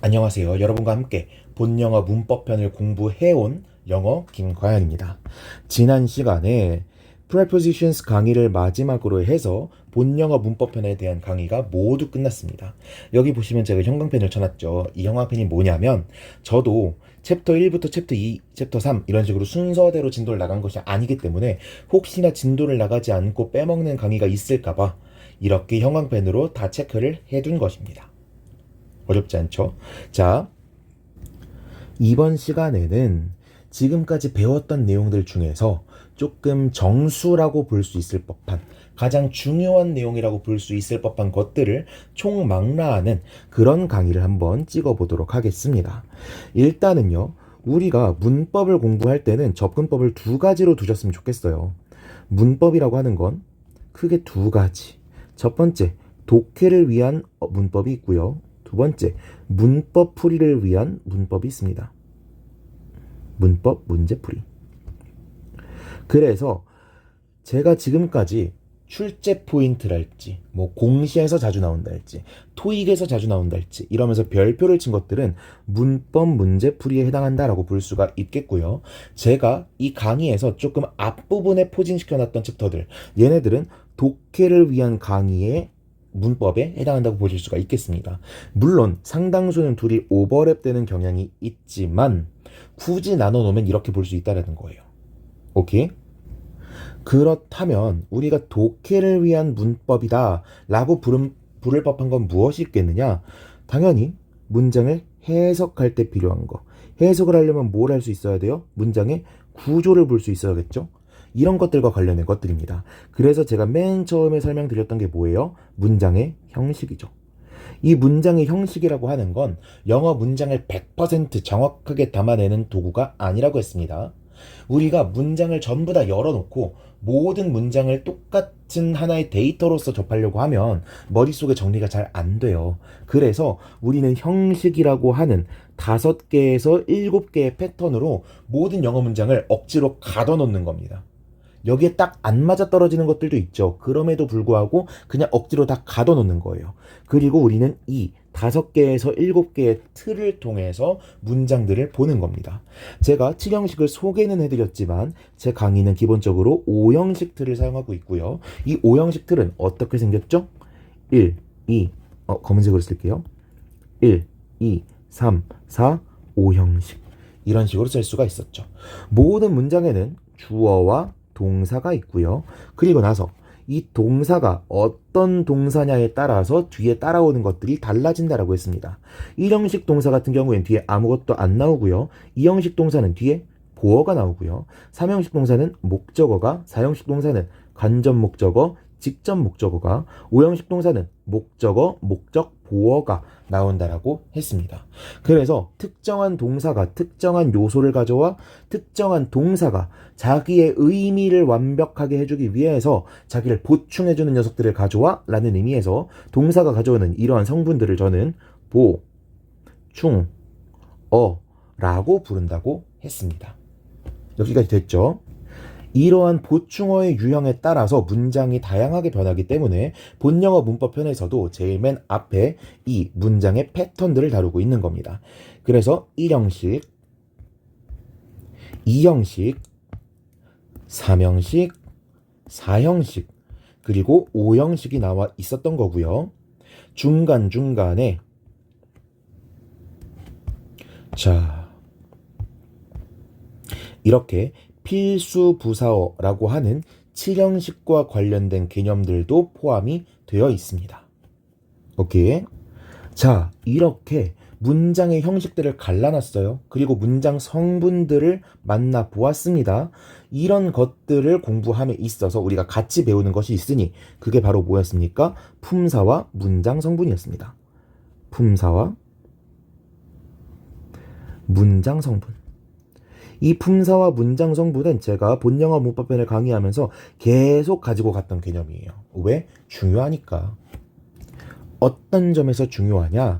안녕하세요. 여러분과 함께 본영어 문법편을 공부해온 영어 김과연입니다. 지난 시간에 prepositions 강의를 마지막으로 해서 본영어 문법편에 대한 강의가 모두 끝났습니다. 여기 보시면 제가 형광펜을 쳐놨죠. 이 형광펜이 뭐냐면 저도 챕터 1부터 챕터 2, 챕터 3 이런 식으로 순서대로 진도를 나간 것이 아니기 때문에 혹시나 진도를 나가지 않고 빼먹는 강의가 있을까봐 이렇게 형광펜으로 다 체크를 해둔 것입니다. 어렵지 않죠? 자, 이번 시간에는 지금까지 배웠던 내용들 중에서 조금 정수라고 볼 수 있을 법한 가장 중요한 내용이라고 볼 수 있을 법한 것들을 총망라하는 그런 강의를 한번 찍어보도록 하겠습니다. 일단은요, 우리가 문법을 공부할 때는 접근법을 두 가지로 두셨으면 좋겠어요. 문법이라고 하는 건 크게 두 가지. 첫 번째, 독해를 위한 문법이 있고요. 두 번째, 문법 풀이를 위한 문법이 있습니다. 문법 문제풀이. 그래서 제가 지금까지 출제 포인트랄지, 공시에서 자주 나온달지, 토익에서 자주 나온달지 이러면서 별표를 친 것들은 문법 문제풀이에 해당한다라고 볼 수가 있겠고요. 제가 이 강의에서 조금 앞부분에 포진시켜놨던 챕터들, 얘네들은 독해를 위한 강의에 문법에 해당한다고 보실 수가 있겠습니다. 물론 상당수는 둘이 오버랩되는 경향이 있지만 굳이 나눠 놓으면 이렇게 볼 수 있다는 거예요. 오케이? 그렇다면 우리가 독해를 위한 문법이다 라고 부를 법한 건 무엇이 있겠느냐? 당연히 문장을 해석할 때 필요한 거. 해석을 하려면 뭘 할 수 있어야 돼요? 문장의 구조를 볼 수 있어야겠죠? 이런 것들과 관련된 것들입니다. 그래서 제가 맨 처음에 설명드렸던 게 뭐예요? 문장의 형식이죠. 이 문장의 형식이라고 하는 건 영어 문장을 100% 정확하게 담아내는 도구가 아니라고 했습니다. 우리가 문장을 전부 다 열어놓고 모든 문장을 똑같은 하나의 데이터로서 접하려고 하면 머릿속에 정리가 잘 안 돼요. 그래서 우리는 형식이라고 하는 5개에서 7개의 패턴으로 모든 영어 문장을 억지로 가둬놓는 겁니다. 여기에 딱 안 맞아 떨어지는 것들도 있죠. 그럼에도 불구하고 그냥 억지로 다 가둬놓는 거예요. 그리고 우리는 이 5개에서 7개의 틀을 통해서 문장들을 보는 겁니다. 제가 7형식을 소개는 해드렸지만 제 강의는 기본적으로 5형식 틀을 사용하고 있고요. 이 5형식 틀은 어떻게 생겼죠? 1, 2, 검은색으로 쓸게요. 1, 2, 3, 4, 5형식. 이런 식으로 쓸 수가 있었죠. 모든 문장에는 주어와 동사가 있고요. 그리고 나서 이 동사가 어떤 동사냐에 따라서 뒤에 따라오는 것들이 달라진다라고 했습니다. 1형식 동사 같은 경우에는 뒤에 아무것도 안 나오고요. 2형식 동사는 뒤에 보어가 나오고요. 3형식 동사는 목적어가, 4형식 동사는 간접 목적어, 직접 목적어가, 5형식 동사는 목적어, 목적, 보어가 나온다라고 했습니다. 그래서 특정한 동사가 특정한 요소를 가져와 특정한 동사가 자기의 의미를 완벽하게 해주기 위해서 자기를 보충해주는 녀석들을 가져와 라는 의미에서 동사가 가져오는 이러한 성분들을 저는 보, 충, 라고 부른다고 했습니다. 여기까지 됐죠? 이러한 보충어의 유형에 따라서 문장이 다양하게 변하기 때문에 본영어 문법편에서도 제일 맨 앞에 이 문장의 패턴들을 다루고 있는 겁니다. 그래서 1형식, 2형식, 3형식, 4형식, 그리고 5형식이 나와 있었던 거고요. 중간중간에 이렇게 필수 부사어라고 하는 7형식과 관련된 개념들도 포함이 되어 있습니다. 오케이. 자, 이렇게 문장의 형식들을 갈라놨어요. 그리고 문장 성분들을 만나보았습니다. 이런 것들을 공부함에 있어서 우리가 같이 배우는 것이 있으니 그게 바로 뭐였습니까? 품사와 문장 성분이었습니다. 품사와 문장 성분. 이 품사와 문장 성분은 제가 본영어 문법편을 강의하면서 계속 가지고 갔던 개념이에요. 왜? 중요하니까. 어떤 점에서 중요하냐?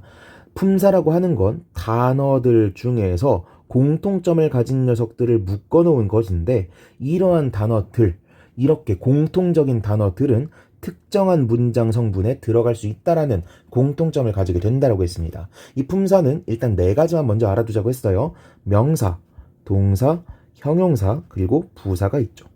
품사라고 하는 건 단어들 중에서 공통점을 가진 녀석들을 묶어놓은 것인데 이러한 단어들, 이렇게 공통적인 단어들은 특정한 문장 성분에 들어갈 수 있다라는 공통점을 가지게 된다라고 했습니다. 이 품사는 일단 네 가지만 먼저 알아두자고 했어요. 명사, 동사, 형용사, 그리고 부사가 있죠.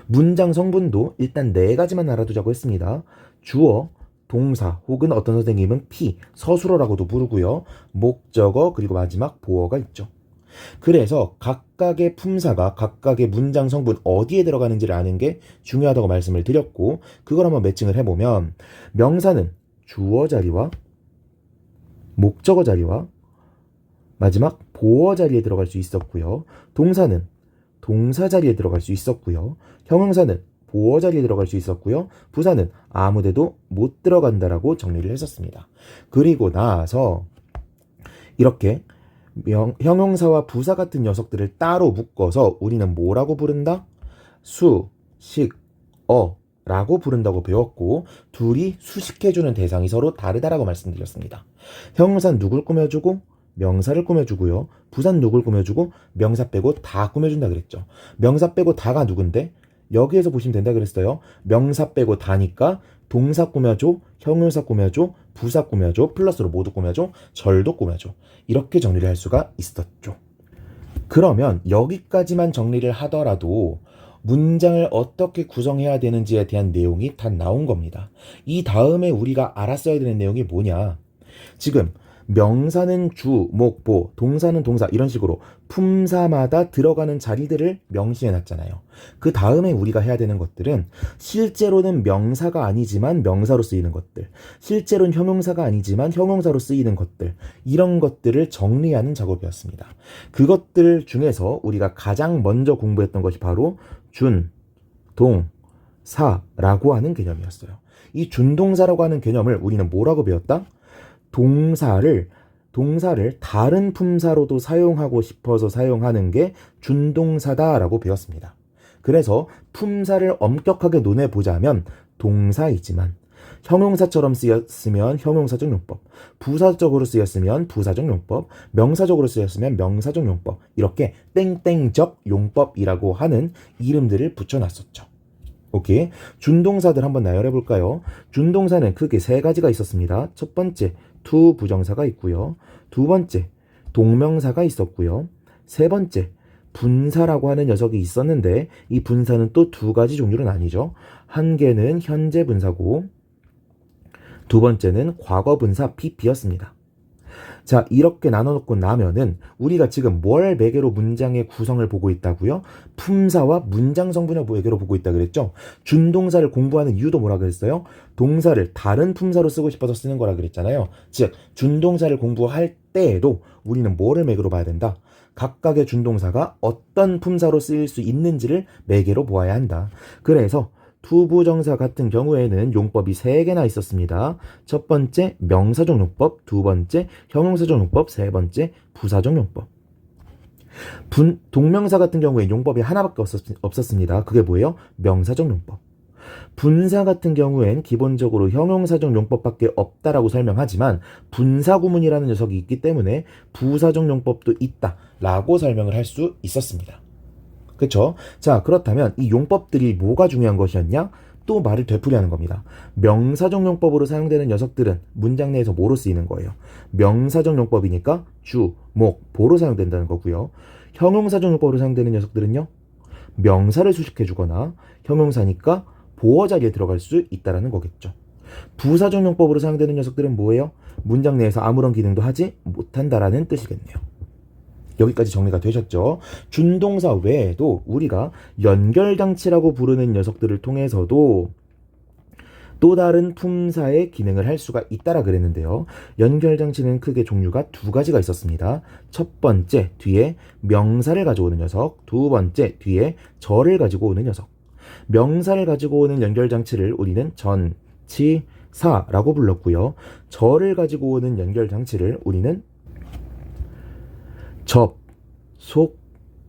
문장 성분도 일단 네 가지만 알아두자고 했습니다. 주어, 동사 혹은 어떤 선생님은 서술어라고도 부르고요. 목적어 그리고 마지막 보어가 있죠. 그래서 각각의 품사가 각각의 문장 성분 어디에 들어가는지를 아는 게 중요하다고 말씀을 드렸고, 그걸 한번 매칭을 해보면 명사는 주어 자리와 목적어 자리와 마지막 보어 자리에 들어갈 수 있었고요. 동사는 동사 자리에 들어갈 수 있었고요. 형용사는 보어 자리에 들어갈 수 있었고요. 부사는 아무데도 못 들어간다라고 정리를 했었습니다. 그리고 나서 이렇게 형용사와 부사 같은 녀석들을 따로 묶어서 우리는 뭐라고 부른다? 수, 식, 라고 부른다고 배웠고, 둘이 수식해주는 대상이 서로 다르다라고 말씀드렸습니다. 형용사는 누굴 꾸며주고 명사를 꾸며주고요. 부사는 누굴 꾸며주고 명사 빼고 다 꾸며준다 그랬죠. 명사 빼고 다가 누군데? 여기에서 보시면 된다 그랬어요. 명사 빼고 다니까 동사 꾸며줘, 형용사 꾸며줘, 부사 꾸며줘, 플러스로 모두 꾸며줘, 절도 꾸며줘. 이렇게 정리를 할 수가 있었죠. 그러면 여기까지만 정리를 하더라도 문장을 어떻게 구성해야 되는지에 대한 내용이 다 나온 겁니다. 이 다음에 우리가 알았어야 되는 내용이 뭐냐? 지금 명사는 주, 목, 보, 동사는 동사 이런 식으로 품사마다 들어가는 자리들을 명시해 놨잖아요. 그 다음에 우리가 해야 되는 것들은 실제로는 명사가 아니지만 명사로 쓰이는 것들, 실제로는 형용사가 아니지만 형용사로 쓰이는 것들, 이런 것들을 정리하는 작업이었습니다. 그것들 중에서 우리가 가장 먼저 공부했던 것이 바로 준, 동, 사라고 하는 개념이었어요. 이 준동사라고 하는 개념을 우리는 뭐라고 배웠다? 동사를 다른 품사로도 사용하고 싶어서 사용하는 게 준동사다라고 배웠습니다. 그래서 품사를 엄격하게 논해보자면 동사이지만 형용사처럼 쓰였으면 형용사적 용법, 부사적으로 쓰였으면 부사적 용법, 명사적으로 쓰였으면 명사적 용법, 이렇게 땡땡적 용법이라고 하는 이름들을 붙여놨었죠. 오케이. 준동사들 한번 나열해 볼까요? 준동사는 크게 세 가지가 있었습니다. 첫 번째, 투 부정사가 있고요. 두 번째, 동명사가 있었고요. 세 번째, 분사라고 하는 녀석이 있었는데 이 분사는 또 두 가지 종류로 나뉘죠. 한 개는 현재 분사고 두 번째는 과거 분사 PP였습니다. 자, 이렇게 나눠놓고 나면은 우리가 지금 뭘 매개로 문장의 구성을 보고 있다고요? 품사와 문장 성분을 매개로 보고 있다 그랬죠? 준동사를 공부하는 이유도 뭐라 그랬어요? 동사를 다른 품사로 쓰고 싶어서 쓰는 거라 그랬잖아요. 즉, 준동사를 공부할 때에도 우리는 뭐를 매개로 봐야 된다? 각각의 준동사가 어떤 품사로 쓰일 수 있는지를 매개로 보아야 한다. 그래서 투부정사 같은 경우에는 용법이 3개나 있었습니다. 첫 번째 명사적 용법, 두 번째 형용사적 용법, 세 번째 부사적 용법. 동명사 같은 경우에 용법이 하나밖에 없었습니다. 그게 뭐예요? 명사적 용법. 분사 같은 경우엔 기본적으로 형용사적 용법밖에 없다라고 설명하지만 분사구문이라는 녀석이 있기 때문에 부사적 용법도 있다라고 설명을 할 수 있었습니다. 그쵸? 자, 그렇다면 이 용법들이 뭐가 중요한 것이었냐? 또 말을 되풀이하는 겁니다. 명사적 용법으로 사용되는 녀석들은 문장 내에서 뭐로 쓰이는 거예요? 명사적 용법이니까 주, 목, 보로 사용된다는 거고요. 형용사적 용법으로 사용되는 녀석들은요? 명사를 수식해주거나 형용사니까 보어 자리에 들어갈 수 있다는 거겠죠. 부사적 용법으로 사용되는 녀석들은 뭐예요? 문장 내에서 아무런 기능도 하지 못한다라는 뜻이겠네요. 여기까지 정리가 되셨죠? 준동사 외에도 우리가 연결장치라고 부르는 녀석들을 통해서도 또 다른 품사의 기능을 할 수가 있다라 그랬는데요. 연결장치는 크게 종류가 두 가지가 있었습니다. 첫 번째, 뒤에 명사를 가져오는 녀석. 두 번째, 뒤에 절을 가지고 오는 녀석. 명사를 가지고 오는 연결장치를 우리는 전, 치, 사라고 불렀고요. 절을 가지고 오는 연결장치를 우리는 접, 속,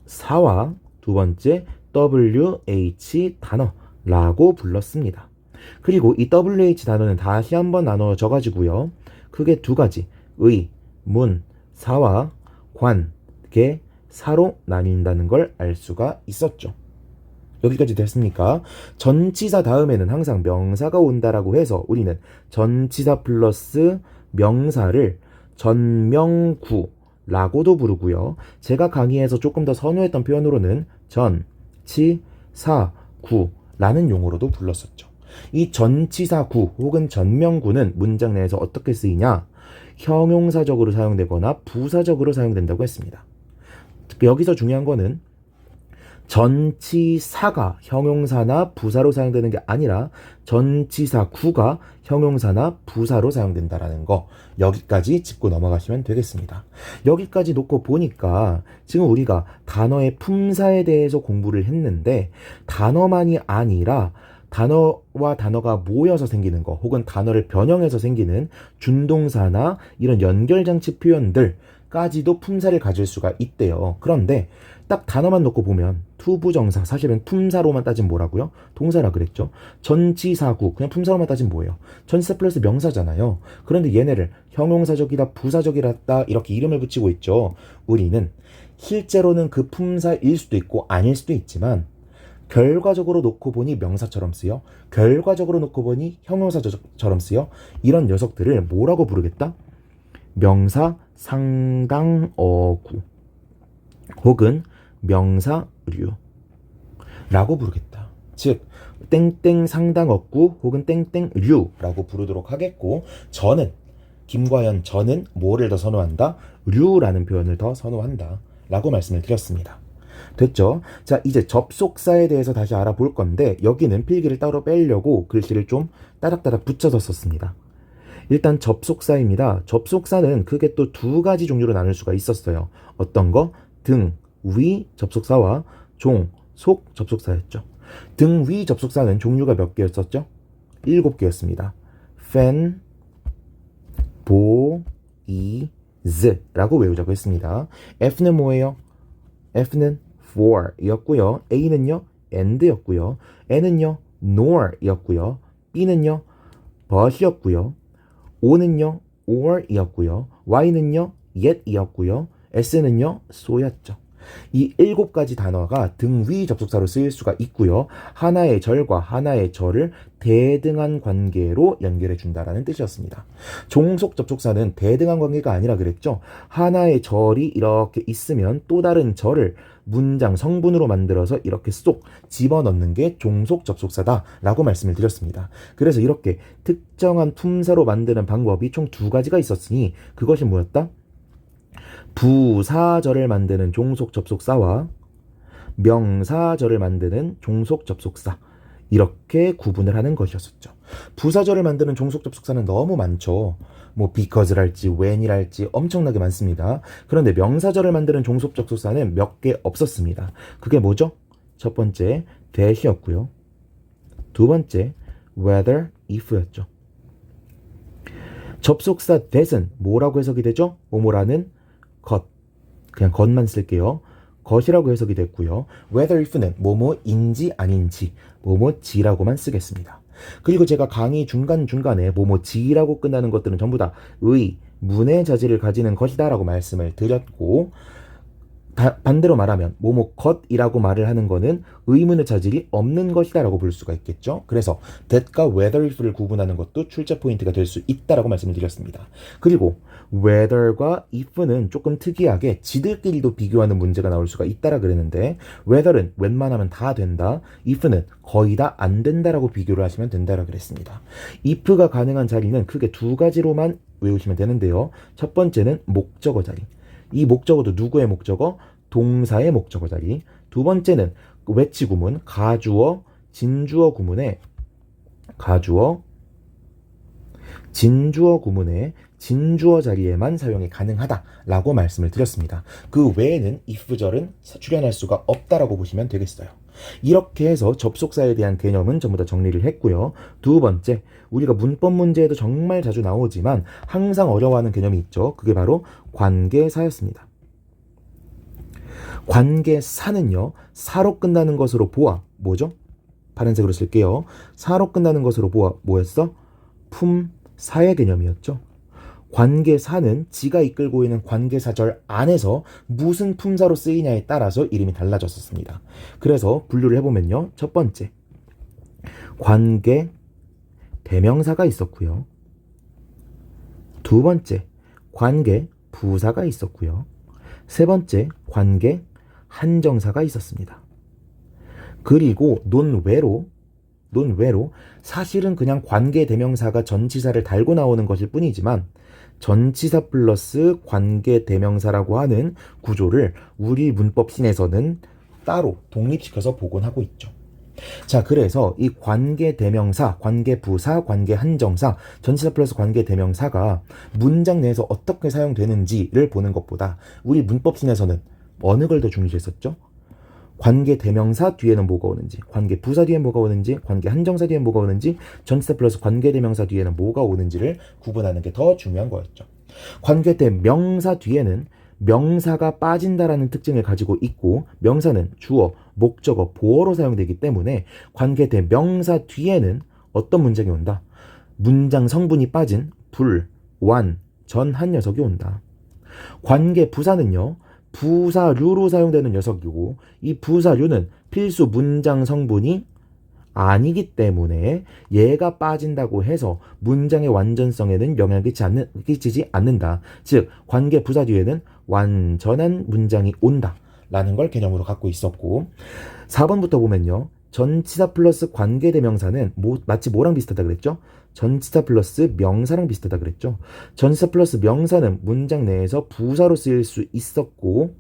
사와 두 번째 WH 단어라고 불렀습니다. 그리고 이 WH 단어는 다시 한번 나눠져 가지고요. 크게 두 가지, 의, 문, 사와 관, 계, 사로 나뉜다는 걸 알 수가 있었죠. 여기까지 됐습니까? 전치사 다음에는 항상 명사가 온다라고 해서 우리는 전치사 플러스 명사를 전명구라고도 부르고요. 제가 강의에서 조금 더 선호했던 표현으로는 전치사구라는 용어로도 불렀었죠. 이 전치사구 혹은 전명구는 문장 내에서 어떻게 쓰이냐? 형용사적으로 사용되거나 부사적으로 사용된다고 했습니다. 여기서 중요한 거는 전치사가 형용사나 부사로 사용되는 게 아니라 전치사구가 형용사나 부사로 사용된다라는 거, 여기까지 짚고 넘어가시면 되겠습니다. 여기까지 놓고 보니까 지금 우리가 단어의 품사에 대해서 공부를 했는데 단어만이 아니라 단어와 단어가 모여서 생기는 거 혹은 단어를 변형해서 생기는 준동사나 이런 연결장치 표현들까지도 품사를 가질 수가 있대요. 그런데 딱 단어만 놓고 보면 투부정사, 사실은 품사로만 따지면 뭐라고요? 동사라 그랬죠. 전치사구, 그냥 품사로만 따지면 뭐예요? 전치사 플러스 명사잖아요. 그런데 얘네를 형용사적이다, 부사적이다 이렇게 이름을 붙이고 있죠. 우리는 실제로는 그 품사일 수도 있고 아닐 수도 있지만 결과적으로 놓고 보니 명사처럼 쓰여, 결과적으로 놓고 보니 형용사처럼 쓰여. 이런 녀석들을 뭐라고 부르겠다? 명사 상당어구 혹은 명사류라고 부르겠다. 즉 땡땡 상당어구 혹은 땡땡류라고 부르도록 하겠고, 저는 김과연 저는 뭐를 더 선호한다? 류라는 표현을 더 선호한다 라고 말씀을 드렸습니다. 됐죠? 자, 이제 접속사에 대해서 다시 알아볼 건데 여기는 필기를 따로 빼려고 글씨를 좀 따닥따닥 붙여서 썼습니다. 일단 접속사입니다. 접속사는 크게 또 두 가지 종류로 나눌 수가 있었어요. 어떤 거? 등, 위 접속사와 종, 속 접속사였죠. 등, 위 접속사는 종류가 몇 개였었죠? 7개였습니다. fan, 보, 이, z 라고 외우자고 했습니다. F는 뭐예요? F는 for 였고요. A는요 and 였고요. N은요 nor 였고요. B는요 but 였고요. O는요 or 였고요. Y는요 yet 이었고요. S는요 so였죠. 이 7가지 단어가 등, 위 접속사로 쓰일 수가 있고요. 하나의 절과 하나의 절을 대등한 관계로 연결해 준다라는 뜻이었습니다. 종속 접속사는 대등한 관계가 아니라 그랬죠. 하나의 절이 이렇게 있으면 또 다른 절을 문장 성분으로 만들어서 이렇게 쏙 집어넣는 게 종속 접속사다라고 말씀을 드렸습니다. 그래서 이렇게 특정한 품사로 만드는 방법이 총 2가지가 있었으니 그것이 뭐였다? 부사절을 만드는 종속 접속사와 명사절을 만드는 종속 접속사, 이렇게 구분을 하는 것이었었죠. 부사절을 만드는 종속 접속사는 너무 많죠. 뭐 because랄지 when이랄지 엄청나게 많습니다. 그런데 명사절을 만드는 종속 접속사는 몇 개 없었습니다. 그게 뭐죠? 첫 번째 that이었고요. 두 번째 whether, if였죠. 접속사 that은 뭐라고 해석이 되죠? 뭐뭐라는 것, 그냥 것만 쓸게요. 것이라고 해석이 됐고요. whether if는 뭐뭐인지 아닌지 뭐뭐지라고만 쓰겠습니다. 그리고 제가 강의 중간중간에 뭐뭐지라고 끝나는 것들은 전부 다 의, 문의 자질을 가지는 것이다 라고 말씀을 드렸고, 반대로 말하면 뭐뭐 것이라고 말을 하는 거는 의문의 자질이 없는 것이다 라고 볼 수가 있겠죠. 그래서 that과 whether if를 구분하는 것도 출제 포인트가 될 수 있다라고 말씀을 드렸습니다. 그리고 whether과 if는 조금 특이하게 지들끼리도 비교하는 문제가 나올 수가 있다라 그랬는데, whether는 웬만하면 다 된다, if는 거의 다 안 된다라고 비교를 하시면 된다라 그랬습니다. if가 가능한 자리는 크게 2가지로만 외우시면 되는데요. 첫 번째는 목적어 자리. 이 목적어도 누구의 목적어? 동사의 목적어 자리. 두 번째는 외치 구문, 가주어, 진주어 구문에 가주어, 진주어 구문에 진주어 자리에만 사용이 가능하다라고 말씀을 드렸습니다. 그 외에는 if절은 출현할 수가 없다라고 보시면 되겠어요. 이렇게 해서 접속사에 대한 개념은 전부 다 정리를 했고요. 두 번째, 우리가 문법 문제에도 정말 자주 나오지만 항상 어려워하는 개념이 있죠. 그게 바로 관계사였습니다. 관계사는요, 사로 끝나는 것으로 보아, 뭐죠? 파란색으로 쓸게요. 사로 끝나는 것으로 보아, 뭐였어? 품사의 개념이었죠. 관계사는 지가 이끌고 있는 관계사절 안에서 무슨 품사로 쓰이냐에 따라서 이름이 달라졌었습니다. 그래서 분류를 해보면요. 첫 번째, 관계 대명사가 있었고요. 두 번째, 관계 부사가 있었고요. 세 번째, 관계 한정사가 있었습니다. 그리고 논외로 사실은 그냥 관계 대명사가 전치사를 달고 나오는 것일 뿐이지만 전치사 플러스 관계 대명사라고 하는 구조를 우리 문법신에서는 따로 독립시켜서 복원하고 있죠. 자, 그래서 이 관계 대명사, 관계 부사, 관계 한정사, 전치사 플러스 관계 대명사가 문장 내에서 어떻게 사용되는지를 보는 것보다 우리 문법신에서는 어느 걸 더 중시했었죠? 관계 대명사 뒤에는 뭐가 오는지, 관계 부사 뒤에 뭐가 오는지, 관계 한정사 뒤에 뭐가 오는지, 전치사 플러스 관계 대명사 뒤에는 뭐가 오는지를 구분하는 게 더 중요한 거였죠. 관계 대명사 뒤에는 명사가 빠진다라는 특징을 가지고 있고 명사는 주어, 목적어, 보어로 사용되기 때문에 관계 대명사 뒤에는 어떤 문장이 온다? 문장 성분이 빠진 불, 완, 전 한 녀석이 온다. 관계 부사는요. 부사류로 사용되는 녀석이고 이 부사류는 필수 문장 성분이 아니기 때문에 얘가 빠진다고 해서 문장의 완전성에는 영향을 끼치지 않는다. 즉 관계 부사 뒤에는 완전한 문장이 온다 라는 걸 개념으로 갖고 있었고 4번부터 보면요. 전치사 플러스 관계 대명사는 마치 뭐랑 비슷하다 그랬죠? 전치사 플러스 명사랑 비슷하다 그랬죠? 전치사 플러스 명사는 문장 내에서 부사로 쓰일 수 있었고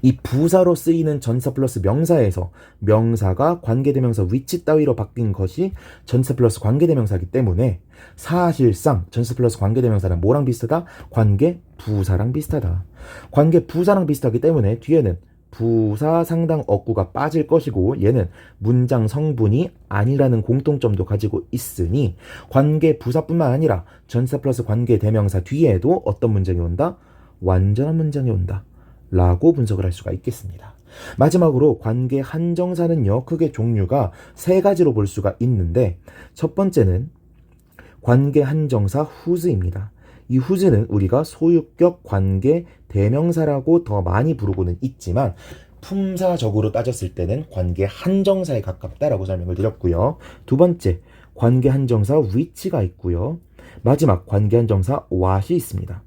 이 부사로 쓰이는 전치사 플러스 명사에서 명사가 관계대명사 위치 따위로 바뀐 것이 전치사 플러스 관계대명사이기 때문에 사실상 전치사 플러스 관계대명사는 뭐랑 비슷하다? 관계부사랑 비슷하다. 관계부사랑 비슷하기 때문에 뒤에는 부사 상당 어구가 빠질 것이고 얘는 문장 성분이 아니라는 공통점도 가지고 있으니 관계 부사뿐만 아니라 전치사 플러스 관계 대명사 뒤에도 어떤 문장이 온다? 완전한 문장이 온다 라고 분석을 할 수가 있겠습니다. 마지막으로 관계 한정사는요 크게 종류가 세 가지로 볼 수가 있는데 첫 번째는 관계 한정사 whose입니다. 이 whose는 우리가 소유격 관계 대명사라고 더 많이 부르고는 있지만 품사적으로 따졌을 때는 관계 한정사에 가깝다라고 설명을 드렸고요. 두 번째, 관계 한정사 which가 있고요. 마지막 관계 한정사 what이 있습니다.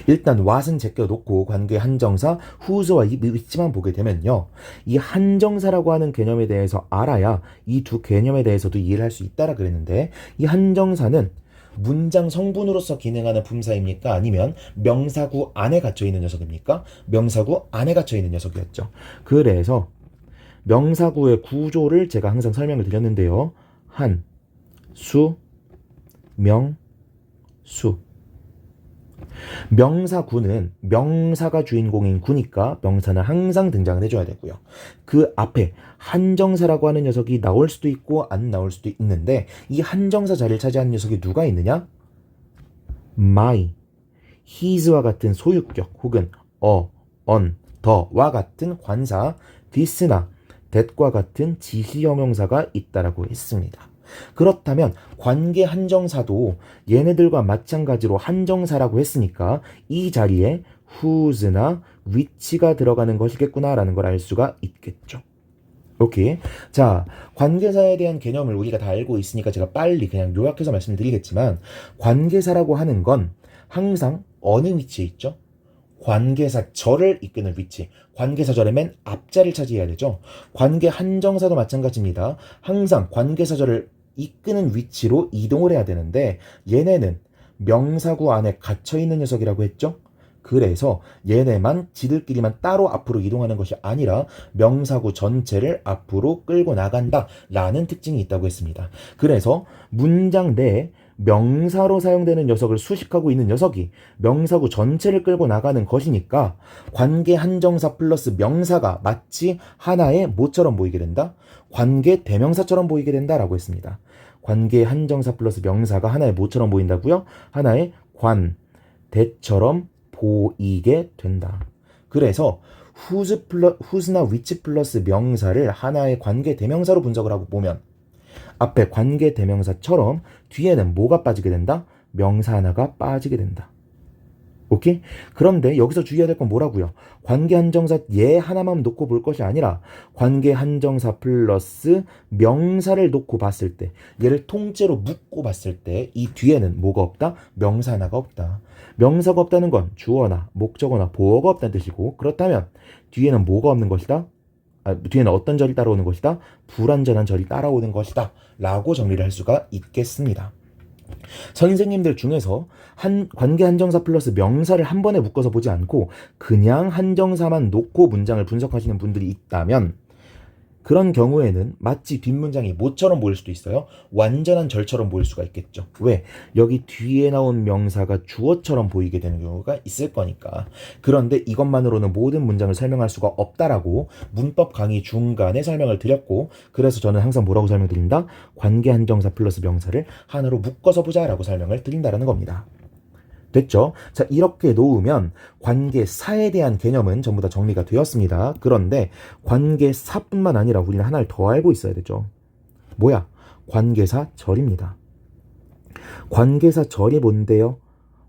일단 what은 제껴놓고 관계 한정사 whose와 which만 보게 되면요. 이 한정사라고 하는 개념에 대해서 알아야 이 두 개념에 대해서도 이해를 할 수 있다라 그랬는데 이 한정사는 문장 성분으로서 기능하는 품사입니까? 아니면 명사구 안에 갇혀있는 녀석입니까? 명사구 안에 갇혀있는 녀석이었죠. 그래서 명사구의 구조를 제가 항상 설명을 드렸는데요. 한, 수, 명, 수. 명사구는 명사가 주인공인 구니까 명사는 항상 등장을 해줘야 되고요. 그 앞에 한정사라고 하는 녀석이 나올 수도 있고 안 나올 수도 있는데 이 한정사 자리를 차지하는 녀석이 누가 있느냐? my, his와 같은 소유격 혹은 on, the와 같은 관사, this나 that과 같은 지시형용사가 있다라고 했습니다. 그렇다면 관계 한정사도 얘네들과 마찬가지로 한정사라고 했으니까 이 자리에 whose나 which가 들어가는 것이겠구나 라는 걸 알 수가 있겠죠. 오케이. 자, 관계사에 대한 개념을 우리가 다 알고 있으니까 제가 빨리 그냥 요약해서 말씀드리겠지만 관계사라고 하는 건 항상 어느 위치에 있죠? 관계사절을 이끄는 위치, 관계사절의 맨 앞자리를 차지해야 되죠. 관계 한정사도 마찬가지입니다. 항상 관계사절을 이끄는 위치로 이동을 해야 되는데 얘네는 명사구 안에 갇혀있는 녀석이라고 했죠. 그래서 얘네만 지들끼리만 따로 앞으로 이동하는 것이 아니라 명사구 전체를 앞으로 끌고 나간다 라는 특징이 있다고 했습니다. 그래서 문장 내에 명사로 사용되는 녀석을 수식하고 있는 녀석이 명사구 전체를 끌고 나가는 것이니까 관계 한정사 플러스 명사가 마치 하나의 뭐처럼 보이게 된다? 관계 대명사처럼 보이게 된다라고 했습니다. 관계 한정사 플러스 명사가 하나의 뭐처럼 보인다고요? 하나의 관, 대처럼 보이게 된다. 그래서 whose나 which 플러스 명사를 하나의 관계 대명사로 분석을 하고 보면 앞에 관계 대명사처럼 뒤에는 뭐가 빠지게 된다? 명사 하나가 빠지게 된다. 오케이? 그런데 여기서 주의해야 될 건 뭐라고요? 관계 한정사 얘 하나만 놓고 볼 것이 아니라 관계 한정사 플러스 명사를 놓고 봤을 때, 얘를 통째로 묶고 봤을 때 이 뒤에는 뭐가 없다? 명사 하나가 없다. 명사가 없다는 건 주어나 목적어나 보어가 없다는 뜻이고, 그렇다면 뒤에는 뭐가 없는 것이다? 뒤에는 어떤 절이 따라오는 것이다? 불완전한 절이 따라오는 것이다 라고 정리를 할 수가 있겠습니다. 선생님들 중에서 관계 한정사 플러스 명사를 한 번에 묶어서 보지 않고 그냥 한정사만 놓고 문장을 분석하시는 분들이 있다면, 그런 경우에는 마치 뒷문장이 뭐처럼 보일 수도 있어요? 완전한 절처럼 보일 수가 있겠죠. 왜? 여기 뒤에 나온 명사가 주어처럼 보이게 되는 경우가 있을 거니까. 그런데 이것만으로는 모든 문장을 설명할 수가 없다라고 문법 강의 중간에 설명을 드렸고, 그래서 저는 항상 뭐라고 설명드린다? 관계 한정사 플러스 명사를 하나로 묶어서 보자라고 설명을 드린다라는 겁니다. 됐죠? 자, 이렇게 놓으면 관계사에 대한 개념은 전부 다 정리가 되었습니다. 그런데 관계사뿐만 아니라 우리는 하나를 더 알고 있어야 되죠. 뭐야? 관계사절입니다. 관계사절이 뭔데요?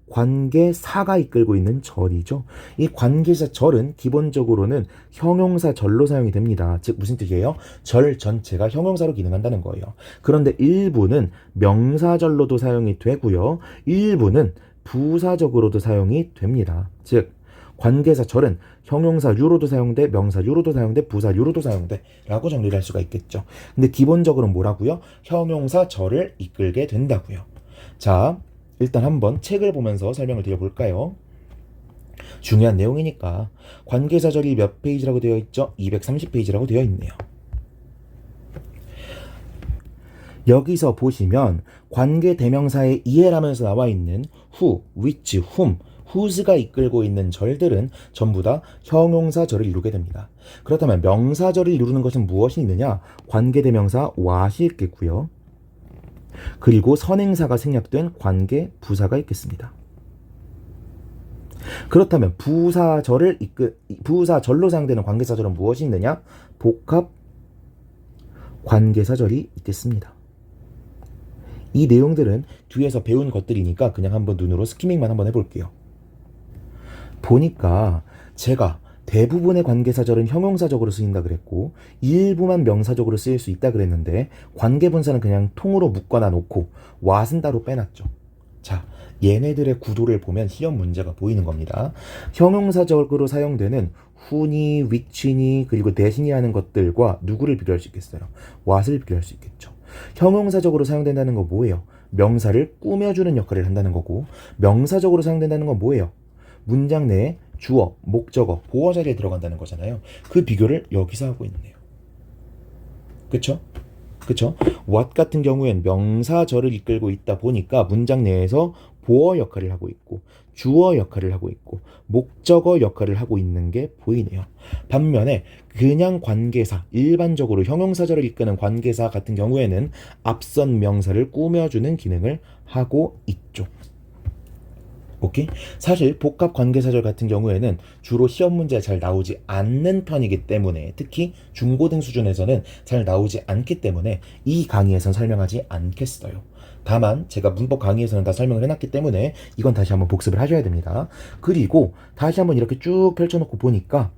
관계사가 이끌고 있는 절이죠. 이 관계사절은 기본적으로는 형용사절로 사용이 됩니다. 즉 무슨 뜻이에요? 절 전체가 형용사로 기능한다는 거예요. 그런데 일부는 명사절로도 사용이 되고요. 일부는 부사적으로도 사용이 됩니다. 즉 관계사절은 형용사류로도 사용돼, 명사류로도 사용돼, 부사류로도 사용돼 라고 정리를 할 수가 있겠죠. 근데 기본적으로는 뭐라고요? 형용사절을 이끌게 된다고요. 자, 일단 한번 책을 보면서 설명을 드려볼까요? 중요한 내용이니까. 관계사절이 몇 페이지라고 되어 있죠? 230페이지라고 되어 있네요. 여기서 보시면 관계 대명사의 이해라면서 나와 있는 who, which, whom, whose가 이끌고 있는 절들은 전부 다 형용사절을 이루게 됩니다. 그렇다면 명사절을 이루는 것은 무엇이 있느냐? 관계 대명사 what이 있겠고요. 그리고 선행사가 생략된 관계 부사가 있겠습니다. 그렇다면 부사절로 사용되는 관계사절은 무엇이 있느냐? 복합 관계사절이 있겠습니다. 이 내용들은 뒤에서 배운 것들이니까 그냥 한번 눈으로 스키밍만 한번 해볼게요. 보니까 제가 대부분의 관계사절은 형용사적으로 쓰인다 그랬고 일부만 명사적으로 쓰일 수 있다 그랬는데 관계분사는 그냥 통으로 묶거나 놓고 what은 따로 빼놨죠. 자, 얘네들의 구도를 보면 시험 문제가 보이는 겁니다. 형용사적으로 사용되는 who니, which니, 그리고 대신이 하는 것들과 누구를 비교할 수 있겠어요? what을 비교할 수 있겠죠. 형용사적으로 사용된다는 거 뭐예요? 명사를 꾸며주는 역할을 한다는 거고, 명사적으로 사용된다는 건 뭐예요? 문장 내에 주어, 목적어, 보어 자리에 들어간다는 거잖아요. 그 비교를 여기서 하고 있네요. 그쵸? what 같은 경우엔 명사절을 이끌고 있다 보니까 문장 내에서 보어 역할을 하고 있고 주어 역할을 하고 있고 목적어 역할을 하고 있는 게 보이네요. 반면에 그냥 관계사, 일반적으로 형용사절을 이끄는 관계사 같은 경우에는 앞선 명사를 꾸며주는 기능을 하고 있죠. 오케이? 사실 복합 관계사절 같은 경우에는 주로 시험 문제에 잘 나오지 않는 편이기 때문에, 특히 중고등 수준에서는 잘 나오지 않기 때문에 이 강의에선 설명하지 않겠어요. 다만 제가 문법 강의에서는 다 설명을 해놨기 때문에 이건 다시 한번 복습을 하셔야 됩니다. 그리고 다시 한번 이렇게 쭉 펼쳐놓고 보니까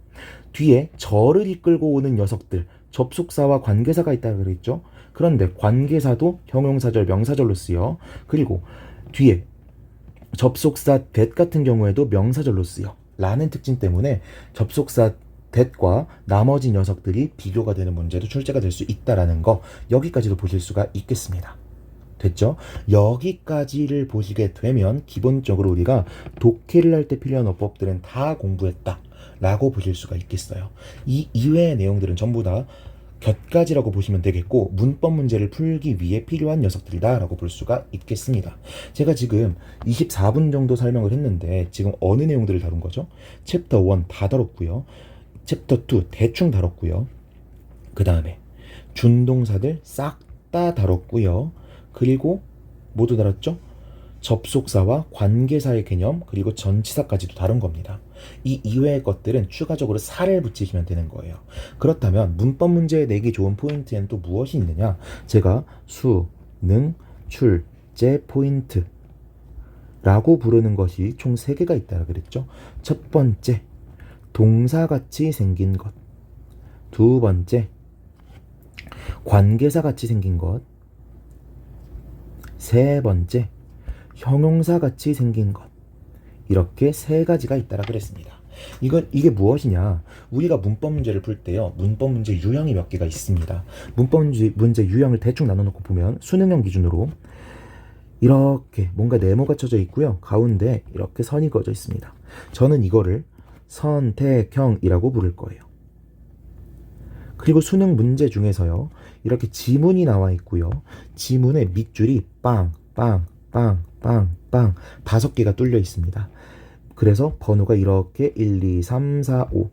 뒤에 절을 이끌고 오는 녀석들, 접속사와 관계사가 있다고 그랬죠. 그런데 관계사도 형용사절, 명사절로 쓰여. 그리고 뒤에 접속사 that 같은 경우에도 명사절로 쓰여 라는 특징 때문에 접속사 that과 나머지 녀석들이 비교가 되는 문제도 출제가 될 수 있다라는 거, 여기까지도 보실 수가 있겠습니다. 됐죠? 여기까지를 보시게 되면 기본적으로 우리가 독해를 할 때 필요한 어법들은 다 공부했다 라고 보실 수가 있겠어요. 이 이외의 내용들은 전부 다 곁가지라고 보시면 되겠고 문법 문제를 풀기 위해 필요한 녀석들이다 라고 볼 수가 있겠습니다. 제가 지금 24분 정도 설명을 했는데 지금 어느 내용들을 다룬 거죠? 챕터 1 다 다뤘고요. 챕터 2 대충 다뤘고요. 그 다음에 준동사들 싹 다 다뤘고요. 그리고 모두 다뤘죠? 접속사와 관계사의 개념, 그리고 전치사까지도 다룬 겁니다. 이 이외의 것들은 추가적으로 사를 붙이시면 되는 거예요. 그렇다면 문법 문제에 내기 좋은 포인트에는 또 무엇이 있느냐? 제가 수, 능, 출, 제 포인트 라고 부르는 것이 총 3개가 있다고 그랬죠. 첫 번째, 동사같이 생긴 것. 두 번째, 관계사같이 생긴 것. 세 번째, 형용사같이 생긴 것. 이렇게 3가지가 있다라 그랬습니다. 이게 무엇이냐? 우리가 문법 문제를 풀 때요, 문법 문제 유형이 몇 개가 있습니다. 문법 문제 유형을 대충 나눠놓고 보면 수능형 기준으로 이렇게 뭔가 네모가 쳐져 있고요, 가운데 이렇게 선이 그어져 있습니다. 저는 이거를 선택형이라고 부를 거예요. 그리고 수능 문제 중에서요, 이렇게 지문이 나와 있고요, 지문의 밑줄이 빵, 빵, 빵, 빵, 빵 5개가 뚫려 있습니다. 그래서 번호가 이렇게 1, 2, 3, 4, 5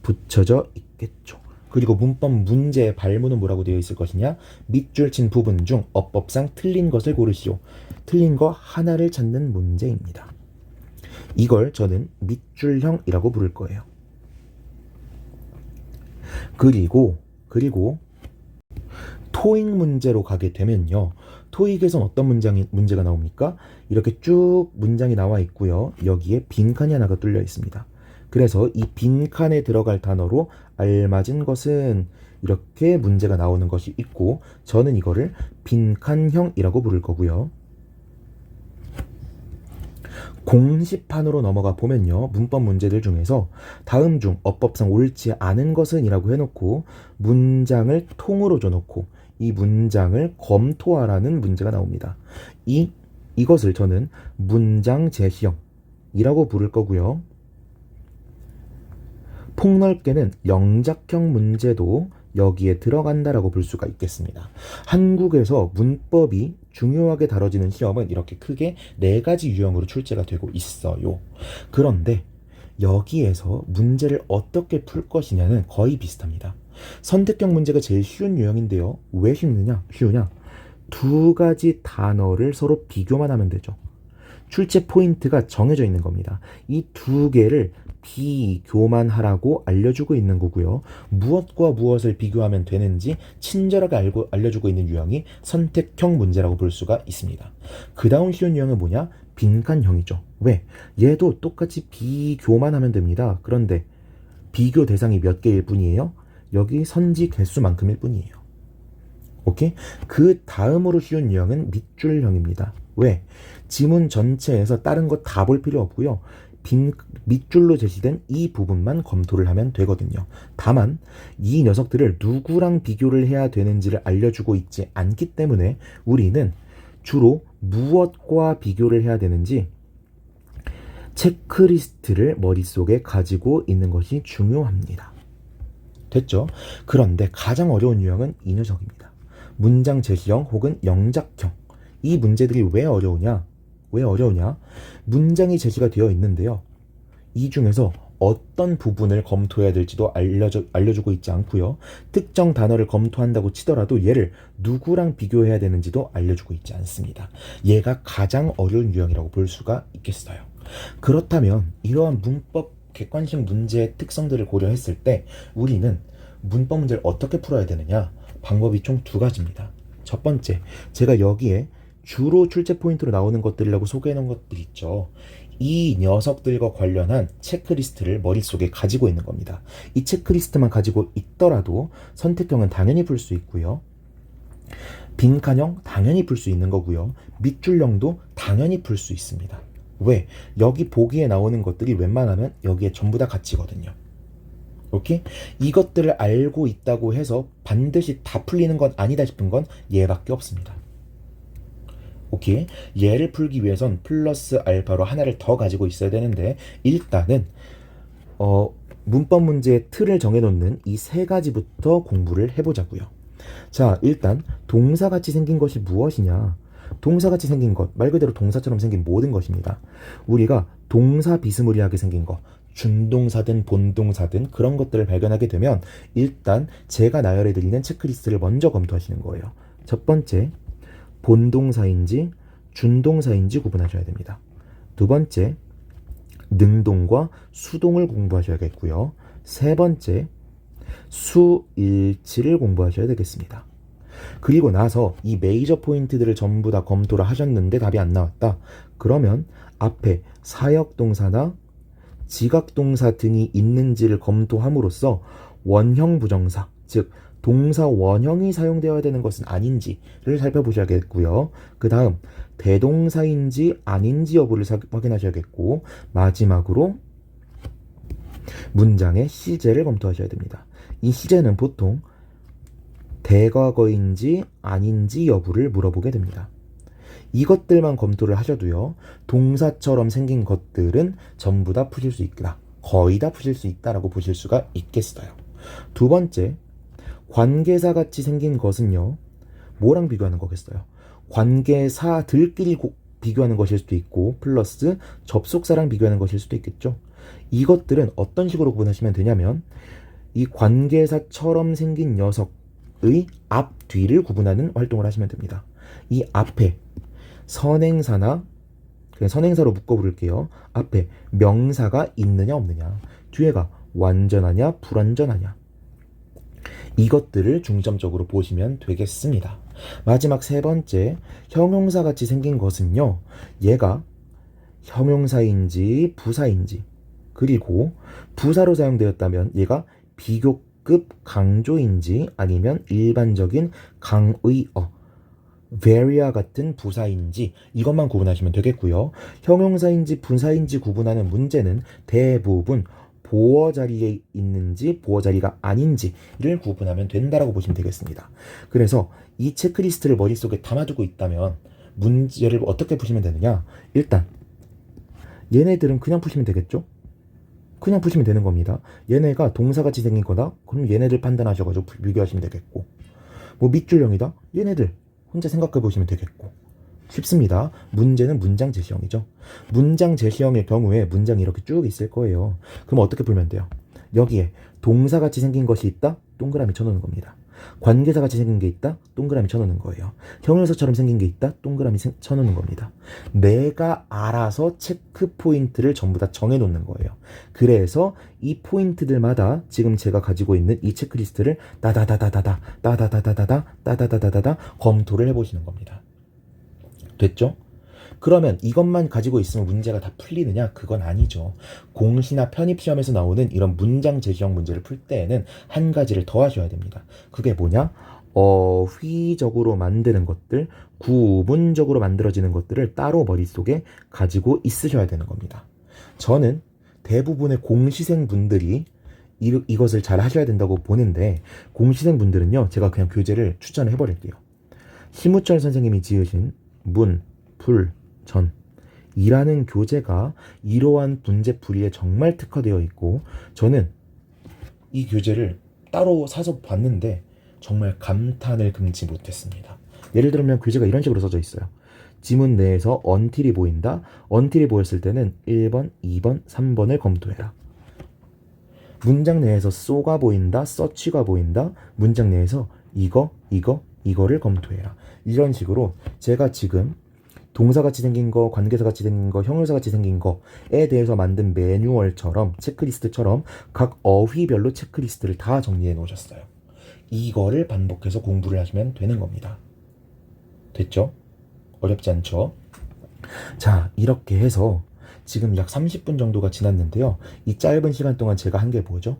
붙여져 있겠죠. 그리고 문법 문제의 발문은 뭐라고 되어 있을 것이냐? 밑줄 친 부분 중 어법상 틀린 것을 고르시오. 틀린 거 하나를 찾는 문제입니다. 이걸 저는 밑줄형이라고 부를 거예요. 그리고 토익 문제로 가게 되면요, 토익에선 어떤 문제가 나옵니까? 이렇게 쭉 문장이 나와 있고요, 여기에 빈칸이 하나가 뚫려 있습니다. 그래서 이 빈칸에 들어갈 단어로 알맞은 것은 이렇게 문제가 나오는 것이 있고, 저는 이거를 빈칸형이라고 부를 거고요. 공시판으로 넘어가 보면요, 문법 문제들 중에서 다음 중 어법상 옳지 않은 것은 이라고 해놓고 문장을 통으로 줘놓고 이 문장을 검토하라는 문제가 나옵니다. 이것을 저는 문장 제시형이라고 부를 거고요. 폭넓게는 영작형 문제도 여기에 들어간다라고 볼 수가 있겠습니다. 한국에서 문법이 중요하게 다뤄지는 시험은 이렇게 크게 4가지 유형으로 출제가 되고 있어요. 그런데 여기에서 문제를 어떻게 풀 것이냐는 거의 비슷합니다. 선택형 문제가 제일 쉬운 유형인데요. 왜 쉬우냐? 2가지 단어를 서로 비교만 하면 되죠. 출제 포인트가 정해져 있는 겁니다. 이 2개를 비교만 하라고 알려주고 있는 거고요. 무엇과 무엇을 비교하면 되는지 친절하게 알려주고 있는 유형이 선택형 문제라고 볼 수가 있습니다. 그 다음 쉬운 유형은 뭐냐? 빈칸형이죠. 왜? 얘도 똑같이 비교만 하면 됩니다. 그런데 비교 대상이 몇 개일 뿐이에요? 여기 선지 개수만큼일 뿐이에요. 오케이? 그 다음으로 쉬운 유형은 밑줄형입니다. 왜? 지문 전체에서 다른 거 다 볼 필요 없고요, 밑줄로 제시된 이 부분만 검토를 하면 되거든요. 다만 이 녀석들을 누구랑 비교를 해야 되는지를 알려주고 있지 않기 때문에 우리는 주로 무엇과 비교를 해야 되는지 체크리스트를 머릿속에 가지고 있는 것이 중요합니다. 됐죠? 그런데 가장 어려운 유형은 이 녀석입니다. 문장 제시형 혹은 영작형. 이 문제들이 왜 어려우냐? 문장이 제시가 되어 있는데요, 이 중에서 어떤 부분을 검토해야 될지도 알려주고 있지 않고요, 특정 단어를 검토한다고 치더라도 얘를 누구랑 비교해야 되는지도 알려주고 있지 않습니다. 얘가 가장 어려운 유형이라고 볼 수가 있겠어요. 그렇다면 이러한 문법 객관식 문제의 특성들을 고려했을 때 우리는 문법 문제를 어떻게 풀어야 되느냐? 방법이 총 2가지입니다. 첫 번째, 제가 여기에 주로 출제 포인트로 나오는 것들이라고 소개해놓은 것들 있죠. 이 녀석들과 관련한 체크리스트를 머릿속에 가지고 있는 겁니다. 이 체크리스트만 가지고 있더라도 선택형은 당연히 풀 수 있고요, 빈칸형 당연히 풀 수 있는 거고요, 밑줄형도 당연히 풀 수 있습니다. 왜? 여기 보기에 나오는 것들이 웬만하면 여기에 전부 다 같이거든요. 오케이? 이것들을 알고 있다고 해서 반드시 다 풀리는 건 아니다 싶은 건 얘밖에 없습니다. 오케이? 얘를 풀기 위해선 플러스 알파로 하나를 더 가지고 있어야 되는데, 일단은 문법 문제의 틀을 정해놓는 이 3가지부터 공부를 해보자고요. 자, 일단 동사같이 생긴 것이 무엇이냐? 동사같이 생긴 것, 말 그대로 동사처럼 생긴 모든 것입니다. 우리가 동사 비스무리하게 생긴 것, 준동사든 본동사든 그런 것들을 발견하게 되면 일단 제가 나열해드리는 체크리스트를 먼저 검토하시는 거예요. 첫 번째, 본동사인지 준동사인지 구분하셔야 됩니다. 두 번째, 능동과 수동을 공부하셔야겠고요. 세 번째, 수일치를 공부하셔야 되겠습니다. 그리고 나서 이 메이저 포인트들을 전부 다 검토를 하셨는데 답이 안 나왔다. 그러면 앞에 사역동사나 지각동사 등이 있는지를 검토함으로써 원형 부정사, 즉 동사 원형이 사용되어야 되는 것은 아닌지를 살펴보셔야겠고요. 그 다음 대동사인지 아닌지 여부를 확인하셔야겠고, 마지막으로 문장의 시제를 검토하셔야 됩니다. 이 시제는 보통 대과거인지 아닌지 여부를 물어보게 됩니다. 이것들만 검토를 하셔도요, 동사처럼 생긴 것들은 전부 다 푸실 수 있다, 거의 다 푸실 수 있다라고 보실 수가 있겠어요. 두 번째, 관계사 같이 생긴 것은요, 뭐랑 비교하는 거겠어요? 관계사들끼리 비교하는 것일 수도 있고, 플러스 접속사랑 비교하는 것일 수도 있겠죠. 이것들은 어떤 식으로 구분하시면 되냐면, 이 관계사처럼 생긴 녀석의 앞, 뒤를 구분하는 활동을 하시면 됩니다. 이 앞에 선행사나, 그냥 선행사로 묶어 부를게요. 앞에 명사가 있느냐 없느냐, 뒤에가 완전하냐 불완전하냐, 이것들을 중점적으로 보시면 되겠습니다. 마지막 세 번째, 형용사 같이 생긴 것은요, 얘가 형용사인지 부사인지, 그리고 부사로 사용되었다면 얘가 비교급 강조인지 아니면 일반적인 강의어 very와 같은 부사인지, 이것만 구분하시면 되겠고요. 형용사인지 부사인지 구분하는 문제는 대부분 보어 자리에 있는지 보어 자리가 아닌지를 구분하면 된다라고 보시면 되겠습니다. 그래서 이 체크리스트를 머릿속에 담아두고 있다면 문제를 어떻게 푸시면 되느냐, 일단 얘네들은 그냥 푸시면 되겠죠. 그냥 푸시면 되는 겁니다. 얘네가 동사같이 생긴 거다? 그럼 얘네들 판단하셔가지고 비교하시면 되겠고, 뭐 밑줄형이다? 얘네들 혼자 생각해 보시면 되겠고, 쉽습니다. 문제는 문장 제시형이죠. 문장 제시형의 경우에 문장이 이렇게 쭉 있을 거예요. 그럼 어떻게 풀면 돼요? 여기에 동사같이 생긴 것이 있다? 동그라미 쳐놓는 겁니다. 관계사같이 생긴 게 있다? 동그라미 쳐놓는 거예요. 형용사처럼 생긴 게 있다? 동그라미 쳐놓는 겁니다. 내가 알아서 체크 포인트를 전부 다 정해놓는 거예요. 그래서 이 포인트들마다 지금 제가 가지고 있는 이 체크리스트를 따다다다다다 따다다다다다 따다다다다다 검토를 해보시는 겁니다. 됐죠? 그러면 이것만 가지고 있으면 문제가 다 풀리느냐? 그건 아니죠. 공시나 편입시험에서 나오는 이런 문장 제시형 문제를 풀 때에는 한 가지를 더 하셔야 됩니다. 그게 뭐냐? 어휘적으로 만드는 것들, 구문적으로 만들어지는 것들을 따로 머릿속에 가지고 있으셔야 되는 겁니다. 저는 대부분의 공시생 분들이 이것을 잘 하셔야 된다고 보는데, 공시생 분들은요, 제가 그냥 교재를 추천을 해버릴게요. 심우철 선생님이 지으신 문, 풀, 전 이라는 교재가 이러한 문제풀이에 정말 특화되어 있고, 저는 이 교재를 따로 사서 봤는데 정말 감탄을 금치 못했습니다. 예를 들면 교재가 이런 식으로 써져 있어요. 지문 내에서 until이 보인다. until이 보였을 때는 1번, 2번, 3번을 검토해라. 문장 내에서 so가 보인다. such가 보인다. 문장 내에서 이거를 검토해라. 이런 식으로 제가 지금 동사같이 생긴 거, 관계사같이 생긴 거, 형용사같이 생긴 거에 대해서 만든 매뉴얼처럼, 체크리스트처럼 각 어휘별로 체크리스트를 다 정리해 놓으셨어요. 이거를 반복해서 공부를 하시면 되는 겁니다. 됐죠? 어렵지 않죠? 자, 이렇게 해서 지금 약 30분 정도가 지났는데요. 이 짧은 시간 동안 제가 한 게 뭐죠?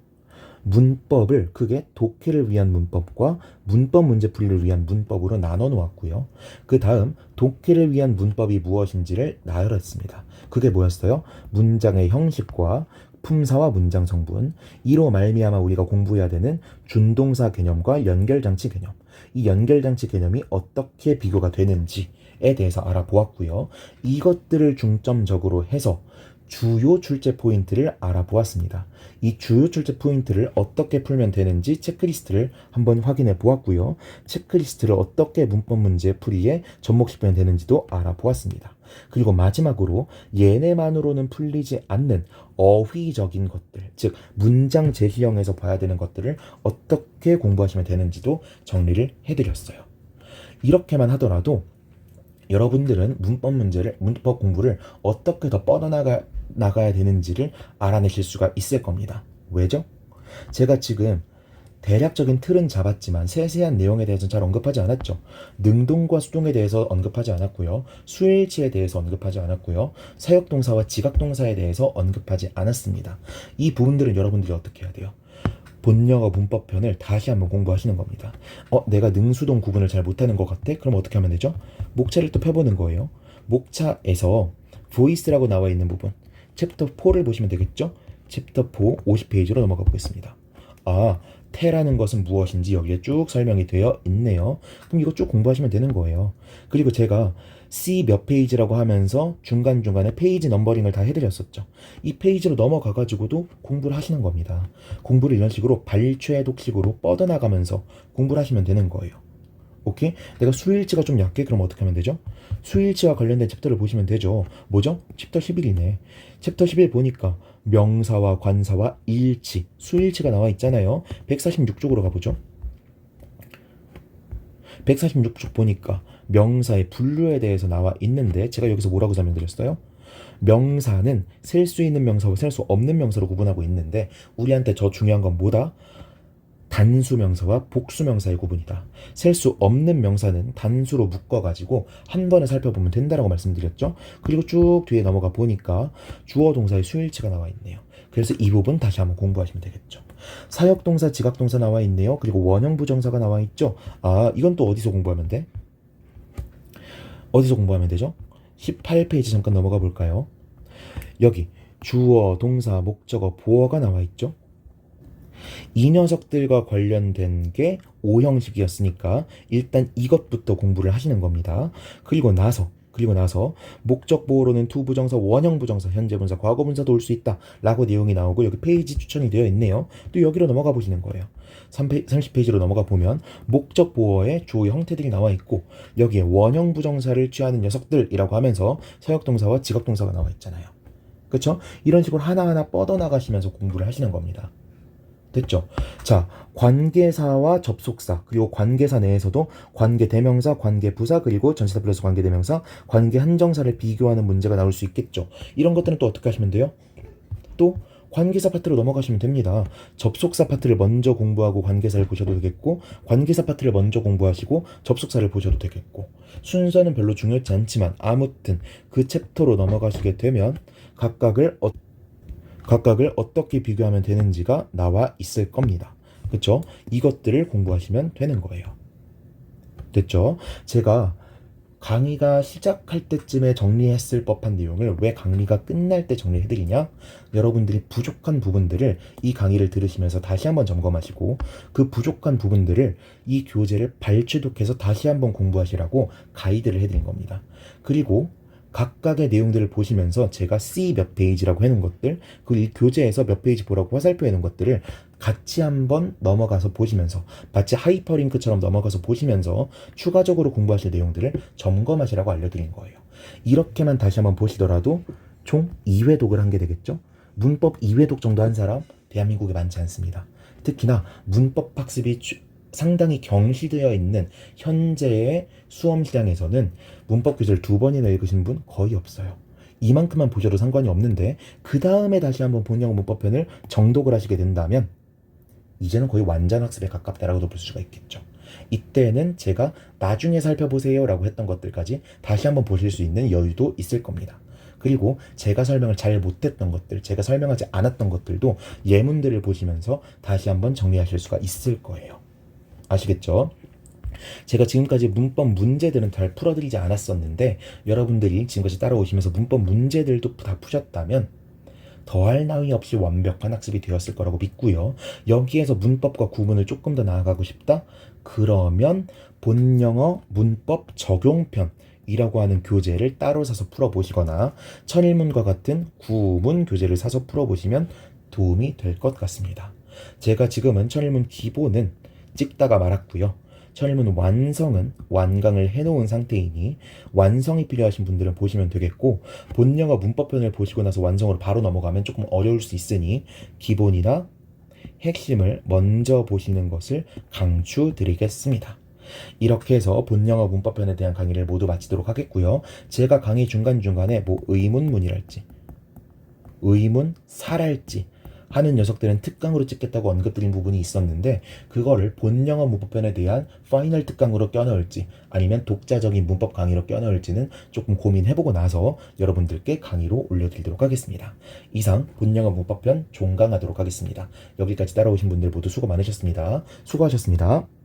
문법을 크게 독해를 위한 문법과 문법 문제풀이를 위한 문법으로 나눠 놓았고요. 그 다음 독해를 위한 문법이 무엇인지를 나열했습니다. 그게 뭐였어요? 문장의 형식과 품사와 문장 성분, 이로 말미암아 우리가 공부해야 되는 준동사 개념과 연결장치 개념, 이 연결장치 개념이 어떻게 비교가 되는지에 대해서 알아보았고요. 이것들을 중점적으로 해서 주요 출제 포인트를 알아보았습니다. 이 주요 출제 포인트를 어떻게 풀면 되는지 체크리스트를 한번 확인해 보았고요. 체크리스트를 어떻게 문법 문제 풀이에 접목시키면 되는지도 알아보았습니다. 그리고 마지막으로 얘네만으로는 풀리지 않는 어휘적인 것들, 즉 문장 제시형에서 봐야 되는 것들을 어떻게 공부하시면 되는지도 정리를 해드렸어요. 이렇게만 하더라도 여러분들은 문법 공부를 어떻게 더 뻗어나가야 되는지를 알아내실 수가 있을 겁니다. 왜죠? 제가 지금 대략적인 틀은 잡았지만 세세한 내용에 대해서는 잘 언급하지 않았죠. 능동과 수동에 대해서 언급하지 않았고요. 수일치에 대해서 언급하지 않았고요. 사역동사와 지각동사에 대해서 언급하지 않았습니다. 이 부분들은 여러분들이 어떻게 해야 돼요? 본영어 문법편을 다시 한번 공부하시는 겁니다. 내가 능수동 구분을 잘 못하는 것 같아? 그럼 어떻게 하면 되죠? 목차를 또 펴보는 거예요. 목차에서 voice라고 나와 있는 부분 챕터 4를 보시면 되겠죠? 챕터 4 50페이지로 넘어가 보겠습니다. 태라는 것은 무엇인지 여기에 쭉 설명이 되어 있네요. 그럼 이거 쭉 공부하시면 되는 거예요. 그리고 제가 C 몇 페이지라고 하면서 중간중간에 페이지 넘버링을 다 해드렸었죠. 이 페이지로 넘어가가지고도 공부를 하시는 겁니다. 공부를 이런 식으로 발췌독식으로 뻗어나가면서 공부를 하시면 되는 거예요. 오케이? 내가 수일치가 좀 약해? 그럼 어떻게 하면 되죠? 수일치와 관련된 챕터를 보시면 되죠. 뭐죠? 챕터 11이네. 챕터 11 보니까 명사와 관사와 일치, 수일치가 나와 있잖아요. 146쪽으로 가보죠. 146쪽 보니까 명사의 분류에 대해서 나와 있는데 제가 여기서 뭐라고 설명드렸어요? 명사는 셀 수 있는 명사와 셀 수 없는 명사로 구분하고 있는데 우리한테 더 중요한 건 뭐다? 단수명사와 복수명사의 구분이다. 셀 수 없는 명사는 단수로 묶어가지고 한 번에 살펴보면 된다라고 말씀드렸죠. 그리고 쭉 뒤에 넘어가 보니까 주어 동사의 수일치가 나와 있네요. 그래서 이 부분 다시 한번 공부하시면 되겠죠. 사역동사, 지각동사 나와 있네요. 그리고 원형부정사가 나와 있죠. 이건 또 어디서 공부하면 돼? 어디서 공부하면 되죠? 18페이지 잠깐 넘어가 볼까요? 여기 주어, 동사, 목적어, 보어가 나와 있죠. 이 녀석들과 관련된 게 오형식이었으니까 일단 이것부터 공부를 하시는 겁니다. 그리고 나서 목적 보호로는 투부정사, 원형부정사, 현재분사, 과거분사도 올 수 있다 라고 내용이 나오고 여기 페이지 추천이 되어 있네요. 또 여기로 넘어가 보시는 거예요. 30페이지로 넘어가 보면 목적 보호의 주요 형태들이 나와 있고 여기에 원형부정사를 취하는 녀석들이라고 하면서 사역동사와 지각동사가 나와 있잖아요. 그렇죠? 이런 식으로 하나하나 뻗어나가시면서 공부를 하시는 겁니다. 됐죠? 자, 관계사와 접속사, 그리고 관계사 내에서도 관계대명사, 관계부사, 그리고 전치사 플러스 관계대명사, 관계한정사를 비교하는 문제가 나올 수 있겠죠. 이런 것들은 또 어떻게 하시면 돼요? 또 관계사 파트로 넘어가시면 됩니다. 접속사 파트를 먼저 공부하고 관계사를 보셔도 되겠고 관계사 파트를 먼저 공부하시고 접속사를 보셔도 되겠고 순서는 별로 중요하지 않지만 아무튼 그 챕터로 넘어가시게 되면 각각을 어떻게 비교하면 되는지가 나와 있을 겁니다. 그쵸? 이것들을 공부하시면 되는 거예요. 됐죠? 제가 강의가 시작할 때쯤에 정리했을 법한 내용을 왜 강의가 끝날 때 정리해드리냐? 여러분들이 부족한 부분들을 이 강의를 들으시면서 다시 한번 점검하시고 그 부족한 부분들을 이 교재를 발췌독해서 다시 한번 공부하시라고 가이드를 해드린 겁니다. 그리고 각각의 내용들을 보시면서 제가 C 몇 페이지라고 해놓은 것들 그리고 이 교재에서 몇 페이지 보라고 화살표 해놓은 것들을 같이 한번 넘어가서 보시면서 마치 하이퍼링크처럼 넘어가서 보시면서 추가적으로 공부하실 내용들을 점검하시라고 알려드린 거예요. 이렇게만 다시 한번 보시더라도 총 2회독을 한 게 되겠죠. 문법 2회독 정도 한 사람 대한민국에 많지 않습니다. 특히나 문법 학습이 상당히 경시되어 있는 현재의 수험 시장에서는 문법 교재를 2번이나 읽으신 분 거의 없어요. 이만큼만 보셔도 상관이 없는데 그 다음에 다시 한번 본영어 문법편을 정독을 하시게 된다면 이제는 거의 완전 학습에 가깝다라고도 볼 수가 있겠죠. 이때는 제가 나중에 살펴보세요 라고 했던 것들까지 다시 한번 보실 수 있는 여유도 있을 겁니다. 그리고 제가 설명을 잘 못했던 것들, 제가 설명하지 않았던 것들도 예문들을 보시면서 다시 한번 정리하실 수가 있을 거예요. 아시겠죠? 제가 지금까지 문법 문제들은 잘 풀어드리지 않았었는데 여러분들이 지금까지 따라오시면서 문법 문제들도 다 푸셨다면 더할 나위 없이 완벽한 학습이 되었을 거라고 믿고요. 여기에서 문법과 구문을 조금 더 나아가고 싶다? 그러면 본영어 문법 적용편 이라고 하는 교재를 따로 사서 풀어보시거나 천일문과 같은 구문 교재를 사서 풀어보시면 도움이 될 것 같습니다. 제가 지금은 천일문 기본은 찍다가 말았고요. 천일문 완성은 완강을 해놓은 상태이니 완성이 필요하신 분들은 보시면 되겠고 본영어 문법편을 보시고 나서 완성으로 바로 넘어가면 조금 어려울 수 있으니 기본이나 핵심을 먼저 보시는 것을 강추드리겠습니다. 이렇게 해서 본영어 문법편에 대한 강의를 모두 마치도록 하겠고요. 제가 강의 중간중간에 뭐 의문문이랄지 의문사랄지 하는 녀석들은 특강으로 찍겠다고 언급드린 부분이 있었는데 그거를 본영어 문법편에 대한 파이널 특강으로 껴넣을지 아니면 독자적인 문법 강의로 껴넣을지는 조금 고민해보고 나서 여러분들께 강의로 올려드리도록 하겠습니다. 이상 본영어 문법편 종강하도록 하겠습니다. 여기까지 따라오신 분들 모두 수고 많으셨습니다. 수고하셨습니다.